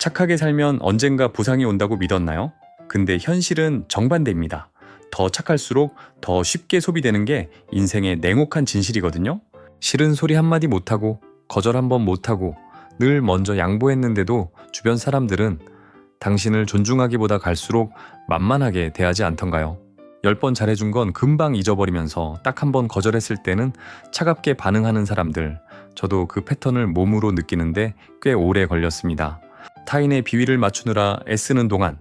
착하게 살면 언젠가 보상이 온다고 믿었나요? 근데 현실은 정반대입니다. 더 착할수록 더 쉽게 소비되는 게 인생의 냉혹한 진실이거든요. 싫은 소리 한마디 못하고 거절 한번 못하고 늘 먼저 양보했는데도 주변 사람들은 당신을 존중하기보다 갈수록 만만하게 대하지 않던가요? 10번 잘해준 건 금방 잊어버리면서 딱 한 번 거절했을 때는 차갑게 반응하는 사람들, 저도 그 패턴을 몸으로 느끼는데 꽤 오래 걸렸습니다. 타인의 비위를 맞추느라 애쓰는 동안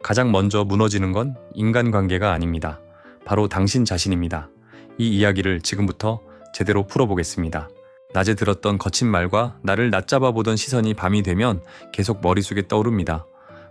가장 먼저 무너지는 건 인간관계가 아닙니다. 바로 당신 자신입니다. 이 이야기를 지금부터 제대로 풀어보겠습니다. 낮에 들었던 거친 말과 나를 낮잡아 보던 시선이 밤이 되면 계속 머릿속에 떠오릅니다.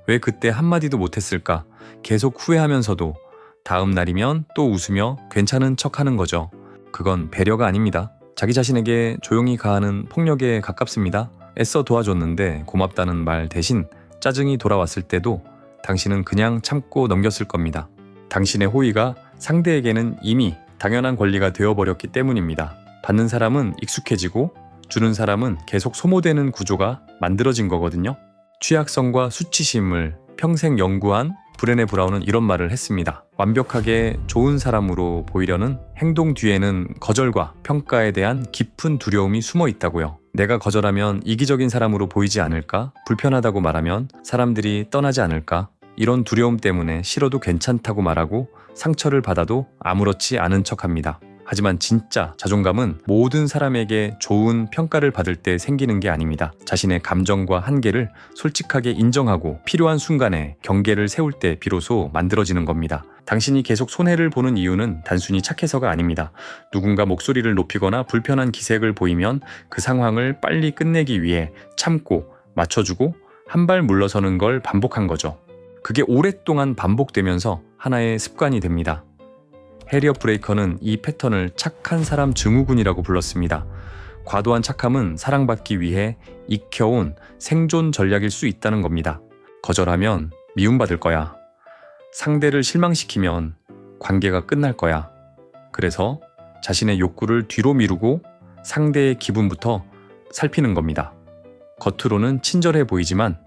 왜 그때 한마디도 못했을까? 계속 후회하면서도 다음 날이면 또 웃으며 괜찮은 척하는 거죠. 그건 배려가 아닙니다. 자기 자신에게 조용히 가하는 폭력에 가깝습니다. 애써 도와줬는데 고맙다는 말 대신 짜증이 돌아왔을 때도 당신은 그냥 참고 넘겼을 겁니다. 당신의 호의가 상대에게는 이미 당연한 권리가 되어버렸기 때문입니다. 받는 사람은 익숙해지고 주는 사람은 계속 소모되는 구조가 만들어진 거거든요. 취약성과 수치심을 평생 연구한 브레네 브라운은 이런 말을 했습니다. 완벽하게 좋은 사람으로 보이려는 행동 뒤에는 거절과 평가에 대한 깊은 두려움이 숨어 있다고요. 내가 거절하면 이기적인 사람으로 보이지 않을까? 불편하다고 말하면 사람들이 떠나지 않을까? 이런 두려움 때문에 싫어도 괜찮다고 말하고 상처를 받아도 아무렇지 않은 척합니다. 하지만 진짜 자존감은 모든 사람에게 좋은 평가를 받을 때 생기는 게 아닙니다. 자신의 감정과 한계를 솔직하게 인정하고 필요한 순간에 경계를 세울 때 비로소 만들어지는 겁니다. 당신이 계속 손해를 보는 이유는 단순히 착해서가 아닙니다. 누군가 목소리를 높이거나 불편한 기색을 보이면 그 상황을 빨리 끝내기 위해 참고 맞춰주고 한 발 물러서는 걸 반복한 거죠. 그게 오랫동안 반복되면서 하나의 습관이 됩니다. 해리엇 브레이커는 이 패턴을 착한 사람 증후군이라고 불렀습니다. 과도한 착함은 사랑받기 위해 익혀온 생존 전략일 수 있다는 겁니다. 거절하면 미움받을 거야. 상대를 실망시키면 관계가 끝날 거야. 그래서 자신의 욕구를 뒤로 미루고 상대의 기분부터 살피는 겁니다. 겉으로는 친절해 보이지만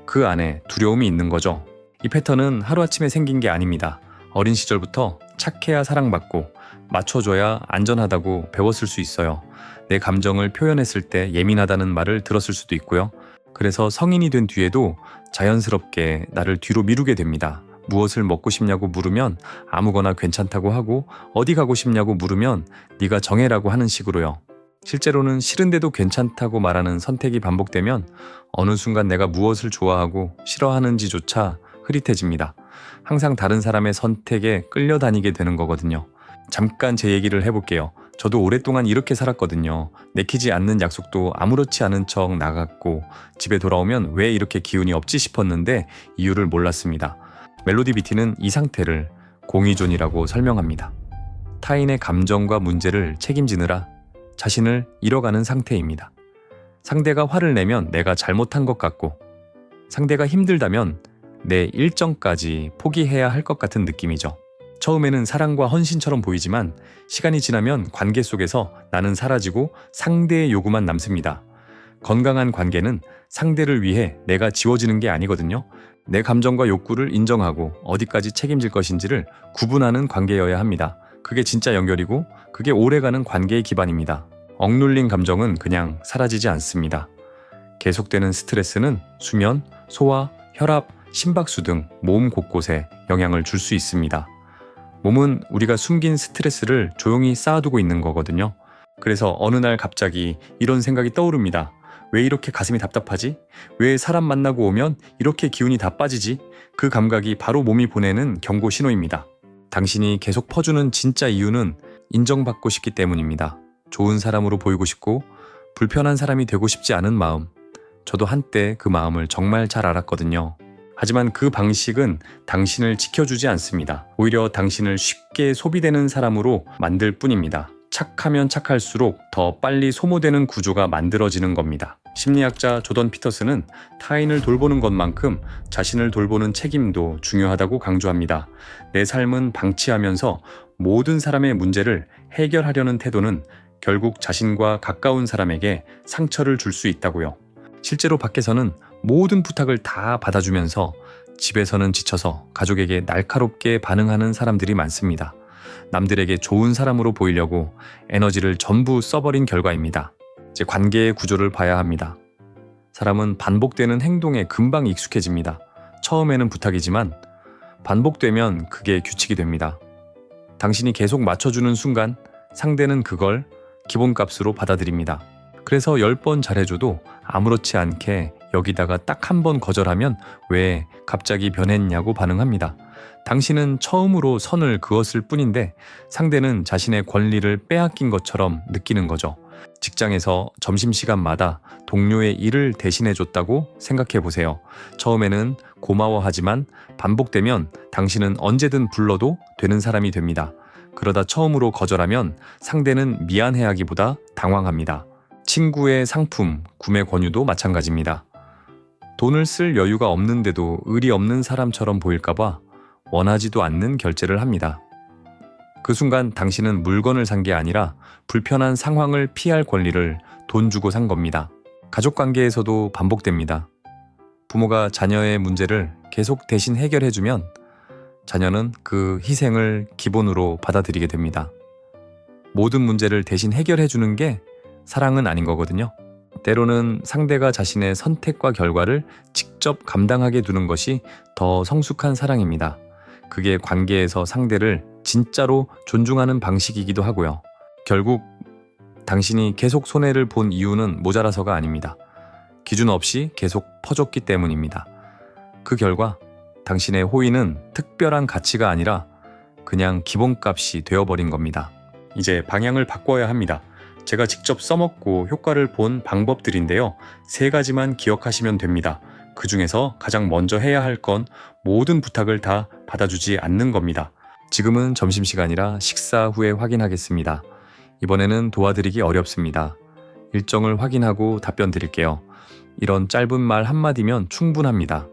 그 안에 두려움이 있는 거죠. 이 패턴은 하루아침에 생긴 게 아닙니다. 어린 시절부터 착해야 사랑받고 맞춰줘야 안전하다고 배웠을 수 있어요. 내 감정을 표현했을 때 예민하다는 말을 들었을 수도 있고요. 그래서 성인이 된 뒤에도 자연스럽게 나를 뒤로 미루게 됩니다. 무엇을 먹고 싶냐고 물으면 아무거나 괜찮다고 하고 어디 가고 싶냐고 물으면 네가 정해라고 하는 식으로요. 실제로는 싫은데도 괜찮다고 말하는 선택이 반복되면 어느 순간 내가 무엇을 좋아하고 싫어하는지조차 흐릿해집니다. 항상 다른 사람의 선택에 끌려다니게 되는 거거든요. 잠깐 제 얘기를 해볼게요. 저도 오랫동안 이렇게 살았거든요. 내키지 않는 약속도 아무렇지 않은 척 나갔고 집에 돌아오면 왜 이렇게 기운이 없지 싶었는데 이유를 몰랐습니다. 멜로디 비티는 이 상태를 공의존이라고 설명합니다. 타인의 감정과 문제를 책임지느라 자신을 잃어가는 상태입니다. 상대가 화를 내면 내가 잘못한 것 같고 상대가 힘들다면 내 일정까지 포기해야 할 것 같은 느낌이죠. 처음에는 사랑과 헌신처럼 보이지만 시간이 지나면 관계 속에서 나는 사라지고 상대의 요구만 남습니다. 건강한 관계는 상대를 위해 내가 지워지는 게 아니거든요. 내 감정과 욕구를 인정하고 어디까지 책임질 것인지를 구분하는 관계여야 합니다. 그게 진짜 연결이고 그게 오래가는 관계의 기반입니다. 억눌린 감정은 그냥 사라지지 않습니다. 계속되는 스트레스는 수면, 소화, 혈압, 심박수 등 몸 곳곳에 영향을 줄 수 있습니다. 몸은 우리가 숨긴 스트레스를 조용히 쌓아두고 있는 거거든요. 그래서 어느 날 갑자기 이런 생각이 떠오릅니다. 왜 이렇게 가슴이 답답하지? 왜 사람 만나고 오면 이렇게 기운이 다 빠지지? 그 감각이 바로 몸이 보내는 경고 신호입니다. 당신이 계속 퍼주는 진짜 이유는 인정받고 싶기 때문입니다. 좋은 사람으로 보이고 싶고 불편한 사람이 되고 싶지 않은 마음. 저도 한때 그 마음을 정말 잘 알았거든요. 하지만 그 방식은 당신을 지켜주지 않습니다. 오히려 당신을 쉽게 소비되는 사람으로 만들 뿐입니다. 착하면 착할수록 더 빨리 소모되는 구조가 만들어지는 겁니다. 심리학자 조던 피터슨은 타인을 돌보는 것만큼 자신을 돌보는 책임도 중요하다고 강조합니다. 내 삶은 방치하면서 모든 사람의 문제를 해결하려는 태도는 결국 자신과 가까운 사람에게 상처를 줄 수 있다고요. 실제로 밖에서는 모든 부탁을 다 받아주면서 집에서는 지쳐서 가족에게 날카롭게 반응하는 사람들이 많습니다. 남들에게 좋은 사람으로 보이려고 에너지를 전부 써버린 결과입니다. 이제 관계의 구조를 봐야 합니다. 사람은 반복되는 행동에 금방 익숙해집니다. 처음에는 부탁이지만 반복되면 그게 규칙이 됩니다. 당신이 계속 맞춰주는 순간 상대는 그걸 기본값으로 받아들입니다. 그래서 10번 잘해줘도 아무렇지 않게 여기다가 딱 한 번 거절하면 왜 갑자기 변했냐고 반응합니다. 당신은 처음으로 선을 그었을 뿐인데 상대는 자신의 권리를 빼앗긴 것처럼 느끼는 거죠. 직장에서 점심시간마다 동료의 일을 대신해줬다고 생각해 보세요. 처음에는 고마워하지만 반복되면 당신은 언제든 불러도 되는 사람이 됩니다. 그러다 처음으로 거절하면 상대는 미안해하기보다 당황합니다. 친구의 상품, 구매 권유도 마찬가지입니다. 돈을 쓸 여유가 없는데도 의리 없는 사람처럼 보일까봐 원하지도 않는 결제를 합니다. 그 순간 당신은 물건을 산 게 아니라 불편한 상황을 피할 권리를 돈 주고 산 겁니다. 가족 관계에서도 반복됩니다. 부모가 자녀의 문제를 계속 대신 해결해주면 자녀는 그 희생을 기본으로 받아들이게 됩니다. 모든 문제를 대신 해결해주는 게 사랑은 아닌 거거든요. 때로는 상대가 자신의 선택과 결과를 직접 감당하게 두는 것이 더 성숙한 사랑입니다. 그게 관계에서 상대를 진짜로 존중하는 방식이기도 하고요. 결국 당신이 계속 손해를 본 이유는 모자라서가 아닙니다. 기준 없이 계속 퍼줬기 때문입니다. 그 결과 당신의 호의는 특별한 가치가 아니라 그냥 기본값이 되어버린 겁니다. 이제 방향을 바꿔야 합니다. 제가 직접 써먹고 효과를 본 방법들인데요. 3가지만 기억하시면 됩니다. 그 중에서 가장 먼저 해야 할 건 모든 부탁을 다 받아주지 않는 겁니다. 지금은 점심시간이라 식사 후에 확인하겠습니다. 이번에는 도와드리기 어렵습니다. 일정을 확인하고 답변 드릴게요. 이런 짧은 말 한마디면 충분합니다.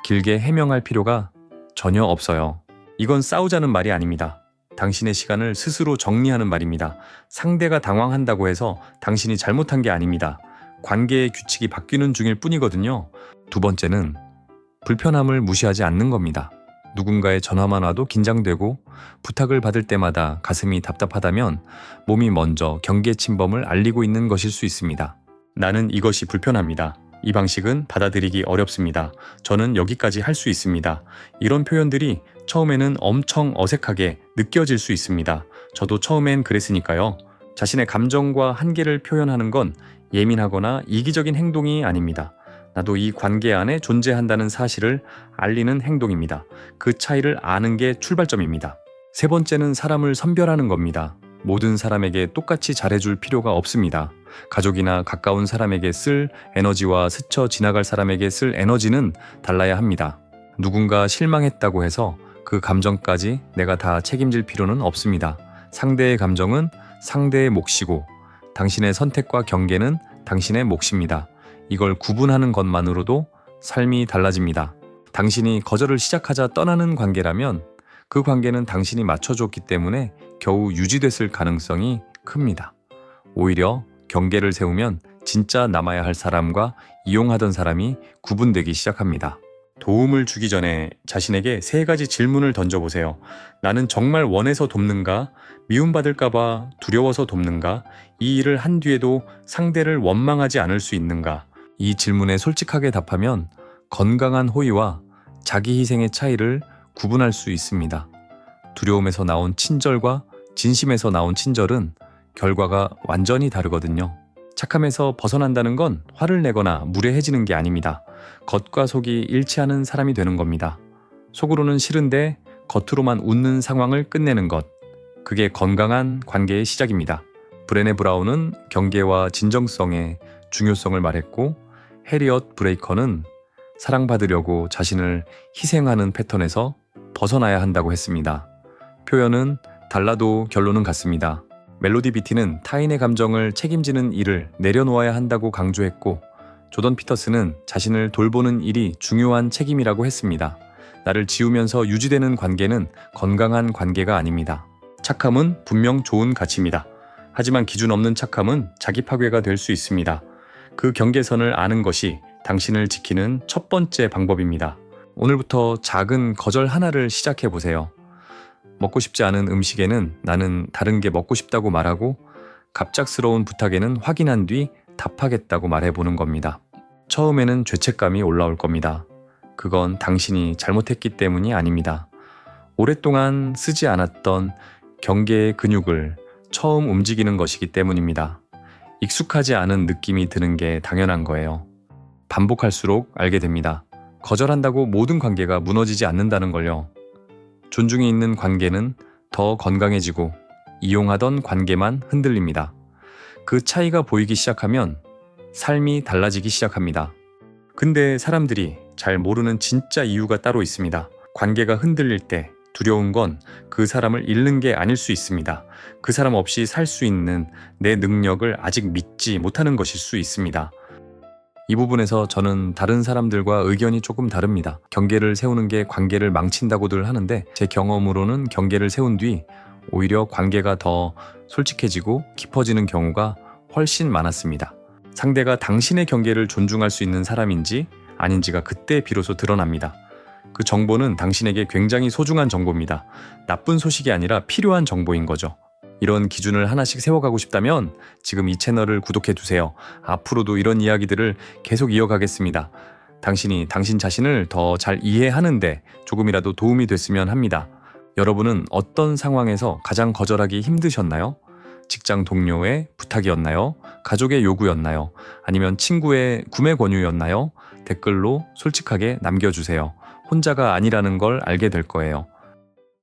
길게 해명할 필요가 전혀 없어요. 이건 싸우자는 말이 아닙니다. 당신의 시간을 스스로 정리하는 말입니다. 상대가 당황한다고 해서 당신이 잘못한 게 아닙니다. 관계의 규칙이 바뀌는 중일 뿐이거든요. 2번째는 불편함을 무시하지 않는 겁니다. 누군가의 전화만 와도 긴장되고 부탁을 받을 때마다 가슴이 답답하다면 몸이 먼저 경계 침범을 알리고 있는 것일 수 있습니다. 나는 이것이 불편합니다. 이 방식은 받아들이기 어렵습니다. 저는 여기까지 할 수 있습니다. 이런 표현들이 처음에는 엄청 어색하게 느껴질 수 있습니다. 저도 처음엔 그랬으니까요. 자신의 감정과 한계를 표현하는 건 예민하거나 이기적인 행동이 아닙니다. 나도 이 관계 안에 존재한다는 사실을 알리는 행동입니다. 그 차이를 아는 게 출발점입니다. 3번째는 사람을 선별하는 겁니다. 모든 사람에게 똑같이 잘해줄 필요가 없습니다. 가족이나 가까운 사람에게 쓸 에너지와 스쳐 지나갈 사람에게 쓸 에너지는 달라야 합니다. 누군가 실망했다고 해서 그 감정까지 내가 다 책임질 필요는 없습니다. 상대의 감정은 상대의 몫이고 당신의 선택과 경계는 당신의 몫입니다. 이걸 구분하는 것만으로도 삶이 달라집니다. 당신이 거절을 시작하자 떠나는 관계라면 그 관계는 당신이 맞춰줬기 때문에 겨우 유지됐을 가능성이 큽니다. 오히려 경계를 세우면 진짜 남아야 할 사람과 이용하던 사람이 구분되기 시작합니다. 도움을 주기 전에 자신에게 3가지 질문을 던져보세요. 나는 정말 원해서 돕는가? 미움받을까봐 두려워서 돕는가? 이 일을 한 뒤에도 상대를 원망하지 않을 수 있는가? 이 질문에 솔직하게 답하면 건강한 호의와 자기 희생의 차이를 구분할 수 있습니다. 두려움에서 나온 친절과 진심에서 나온 친절은 결과가 완전히 다르거든요. 착함에서 벗어난다는 건 화를 내거나 무례해지는 게 아닙니다. 겉과 속이 일치하는 사람이 되는 겁니다. 속으로는 싫은데 겉으로만 웃는 상황을 끝내는 것. 그게 건강한 관계의 시작입니다. 브레네 브라운은 경계와 진정성의 중요성을 말했고 해리엇 브레이커는 사랑받으려고 자신을 희생하는 패턴에서 벗어나야 한다고 했습니다. 표현은 달라도 결론은 같습니다. 멜로디 비티는 타인의 감정을 책임지는 일을 내려놓아야 한다고 강조했고 조던 피터스는 자신을 돌보는 일이 중요한 책임이라고 했습니다. 나를 지우면서 유지되는 관계는 건강한 관계가 아닙니다. 착함은 분명 좋은 가치입니다. 하지만 기준 없는 착함은 자기 파괴가 될 수 있습니다. 그 경계선을 아는 것이 당신을 지키는 첫 번째 방법입니다. 오늘부터 작은 거절 하나를 시작해 보세요. 먹고 싶지 않은 음식에는 나는 다른 게 먹고 싶다고 말하고, 갑작스러운 부탁에는 확인한 뒤 답하겠다고 말해보는 겁니다. 처음에는 죄책감이 올라올 겁니다. 그건 당신이 잘못했기 때문이 아닙니다. 오랫동안 쓰지 않았던 경계의 근육을 처음 움직이는 것이기 때문입니다. 익숙하지 않은 느낌이 드는 게 당연한 거예요. 반복할수록 알게 됩니다. 거절한다고 모든 관계가 무너지지 않는다는 걸요. 존중이 있는 관계는 더 건강해지고 이용하던 관계만 흔들립니다. 그 차이가 보이기 시작하면 삶이 달라지기 시작합니다. 근데 사람들이 잘 모르는 진짜 이유가 따로 있습니다. 관계가 흔들릴 때 두려운 건 그 사람을 잃는 게 아닐 수 있습니다. 그 사람 없이 살 수 있는 내 능력을 아직 믿지 못하는 것일 수 있습니다. 이 부분에서 저는 다른 사람들과 의견이 조금 다릅니다. 경계를 세우는 게 관계를 망친다고들 하는데, 제 경험으로는 경계를 세운 뒤 오히려 관계가 더 솔직해지고 깊어지는 경우가 훨씬 많았습니다. 상대가 당신의 경계를 존중할 수 있는 사람인지 아닌지가 그때 비로소 드러납니다. 그 정보는 당신에게 굉장히 소중한 정보입니다. 나쁜 소식이 아니라 필요한 정보인 거죠. 이런 기준을 하나씩 세워가고 싶다면 지금 이 채널을 구독해주세요. 앞으로도 이런 이야기들을 계속 이어가겠습니다. 당신이 당신 자신을 더 잘 이해하는데 조금이라도 도움이 됐으면 합니다. 여러분은 어떤 상황에서 가장 거절하기 힘드셨나요? 직장 동료의 부탁이었나요? 가족의 요구였나요? 아니면 친구의 구매 권유였나요? 댓글로 솔직하게 남겨주세요. 혼자가 아니라는 걸 알게 될 거예요.